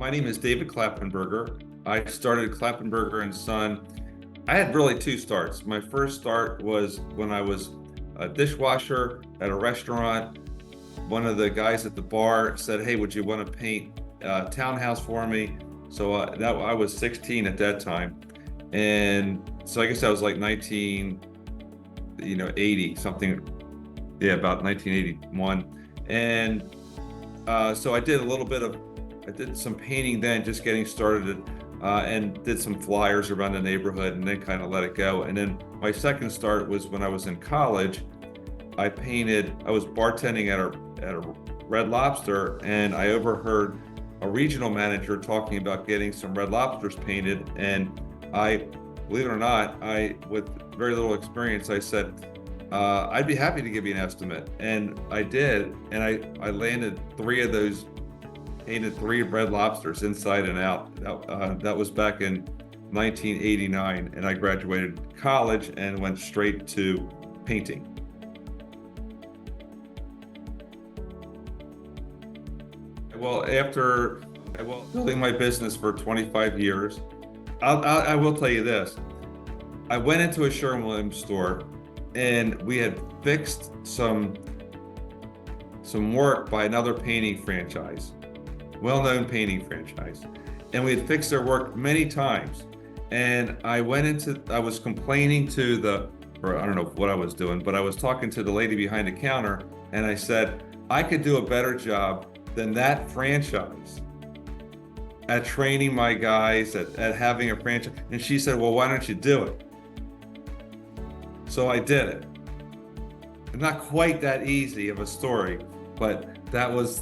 My name is David Klappenberger. I started Klappenberger and Son. I had really two starts. My first start was when I was a dishwasher at a restaurant. One of the guys at the bar said, "Hey, would you want to paint a townhouse for me?" So I was 16 at that time, and so I guess I was like 1980 something. Yeah, about 1981, and so I did some painting then, just getting started, and did some flyers around the neighborhood, and then kind of let it go. And then my second start was when I was in college. I was bartending at a Red Lobster, and I overheard a regional manager talking about getting some Red Lobsters painted. And believe it or not, with very little experience, I said, I'd be happy to give you an estimate. And I did, and I landed three of those, painted three Red Lobsters inside and out. That was back in 1989, and I graduated college and went straight to painting. Well, after building my business for 25 years, I will tell you this. I went into a Sherwin-Williams store, and we had fixed some work by another painting franchise, well-known painting franchise. And we had fixed their work many times. And I was complaining or I don't know what I was doing, but I was talking to the lady behind the counter, and I said, I could do a better job than that franchise at training my guys, at having a franchise. And she said, well, why don't you do it? So I did it. Not quite that easy of a story, but that was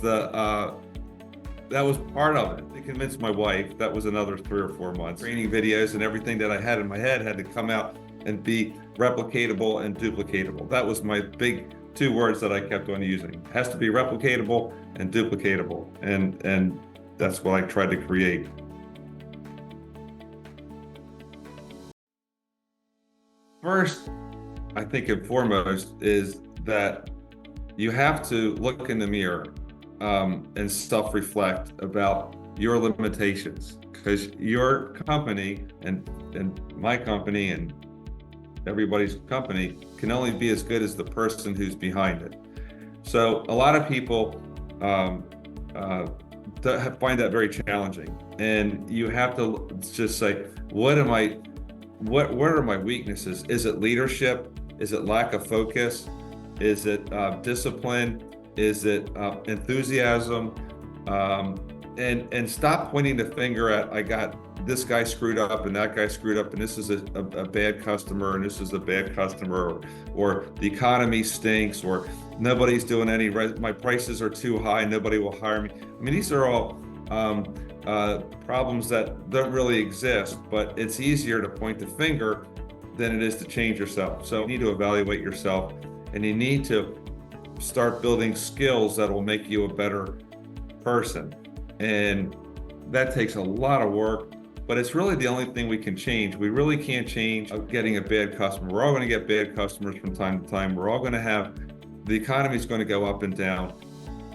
part of it. To convince my wife, that was another 3 or 4 months. Training videos and everything that I had in my head had to come out and be replicatable and duplicatable. That was my big 2 words that I kept on using. It has to be replicatable and duplicatable, and that's what I tried to create. First, I think and foremost is that you have to look in the mirror and self-reflect about your limitations, because your company and my company and everybody's company can only be as good as the person who's behind it. So a lot of people find that very challenging, and you have to just say, what are my weaknesses? Is it leadership? Is it lack of focus? Is it discipline? Is it enthusiasm? And stop pointing the finger at, I got this guy screwed up and that guy screwed up, and this is a bad customer and this is a bad customer, or the economy stinks, or nobody's doing my prices are too high, nobody will hire me. I mean, these are all problems that don't really exist, but it's easier to point the finger than it is to change yourself. So you need to evaluate yourself, and you need to start building skills that will make you a better person. And that takes a lot of work, but it's really the only thing we can change. We really can't change getting a bad customer. We're all going to get bad customers from time to time. We're all going to the economy is going to go up and down.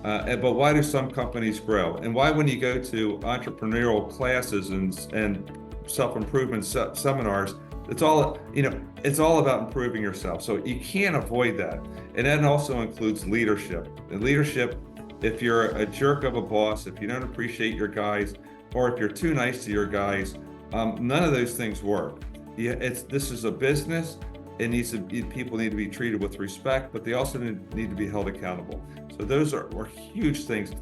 But why do some companies grow? And why, when you go to entrepreneurial classes and self-improvement seminars, it's all about improving yourself. So you can't avoid that. And that also includes leadership. And leadership, if you're a jerk of a boss, if you don't appreciate your guys, or if you're too nice to your guys, none of those things work. This is a business. People need to be treated with respect, but they also need to be held accountable. So those are huge things.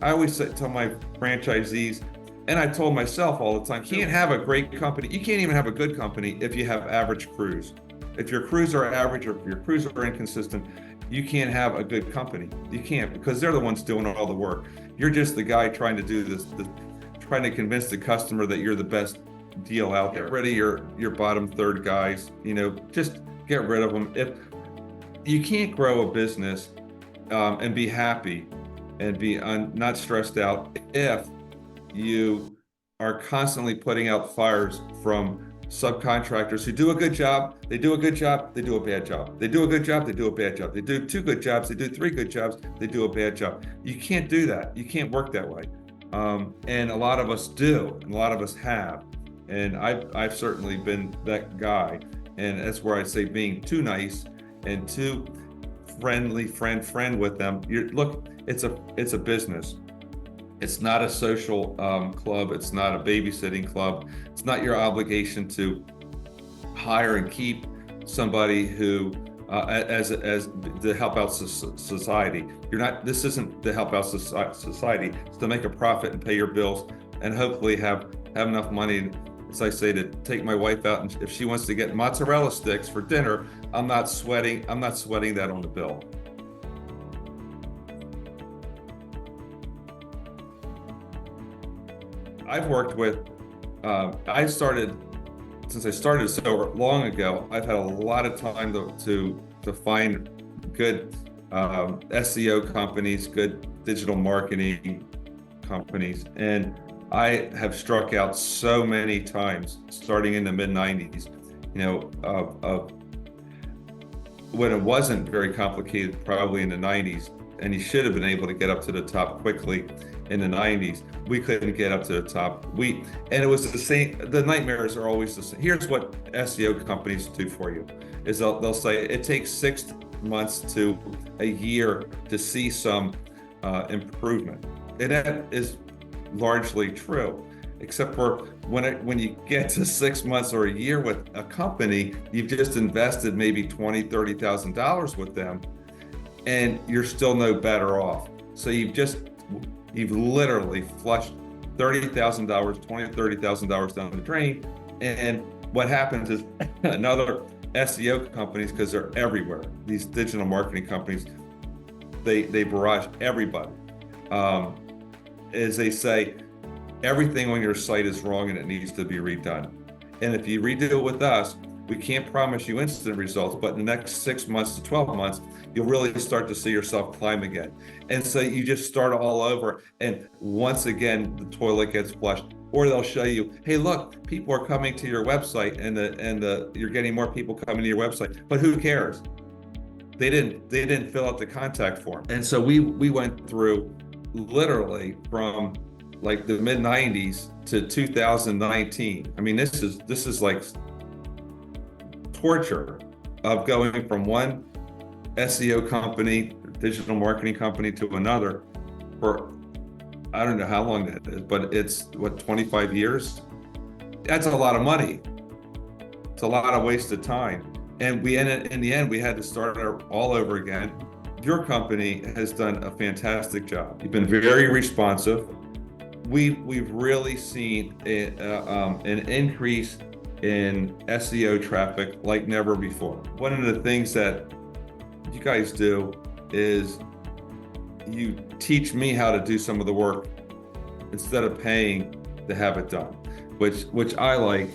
I always tell my franchisees, and I told myself all the time, you can't have a great company. You can't even have a good company if you have average crews. If your crews are average, or if your crews are inconsistent, you can't have a good company. You can't, because they're the ones doing all the work. You're just the guy trying to do this, trying to convince the customer that you're the best deal out there. Get rid of your bottom third guys. Just get rid of them. If you can't grow a business and be happy and be not stressed out if you are constantly putting out fires from subcontractors who do a good job, they do a good job, they do a bad job. They do a good job, they do a bad job. They do 2 good jobs, they do 3 good jobs, they do a bad job. You can't do that. You can't work that way. And a lot of us do, and a lot of us have. And I've certainly been that guy. And that's where I say being too nice and too friendly friend with them. Look, it's a business. It's not a social club. It's not a babysitting club. It's not your obligation to hire and keep somebody who as to help out society. You're not. This isn't to help out society. It's to make a profit and pay your bills, and hopefully have enough money, as I say, to take my wife out. And if she wants to get mozzarella sticks for dinner, I'm not sweating that on the bill. I've worked with. Since I started so long ago, I've had a lot of time to find good SEO companies, good digital marketing companies, and I have struck out so many times, starting in the mid '90s. When it wasn't very complicated, probably in the '90s, and you should have been able to get up to the top quickly. In the '90s, we couldn't get up to the top. And it was the same. The nightmares are always the same. Here's what SEO companies do for you: is they'll say it takes 6 months to a year to see some improvement, and that is largely true, except for when you get to 6 months or a year with a company, you've just invested maybe $20,000-$30,000 with them, and you're still no better off. So you've literally flushed $30,000, $20,000 or $30,000 down the drain. And what happens is another SEO companies, because they're everywhere, these digital marketing companies, they barrage everybody. As they say, everything on your site is wrong and it needs to be redone. And if you redo it with us, we can't promise you instant results, but in the next 6 months to 12 months, you'll really start to see yourself climb again. And so you just start all over. And once again, the toilet gets flushed, or they'll show you, hey, look, people are coming to your website and you're getting more people coming to your website, but who cares? They didn't fill out the contact form. And so we went through literally from like the mid '90s to 2019. I mean, this is like torture of going from one SEO company, digital marketing company, to another for, I don't know how long that is, but it's 25 years? That's a lot of money. It's a lot of wasted time. And in the end, we had to start all over again. Your company has done a fantastic job. You've been very responsive. We've really seen an increase in SEO traffic like never before. One of the things that you guys do is you teach me how to do some of the work instead of paying to have it done, which I like,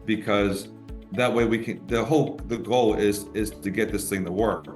because that way we can, the goal is to get this thing to work.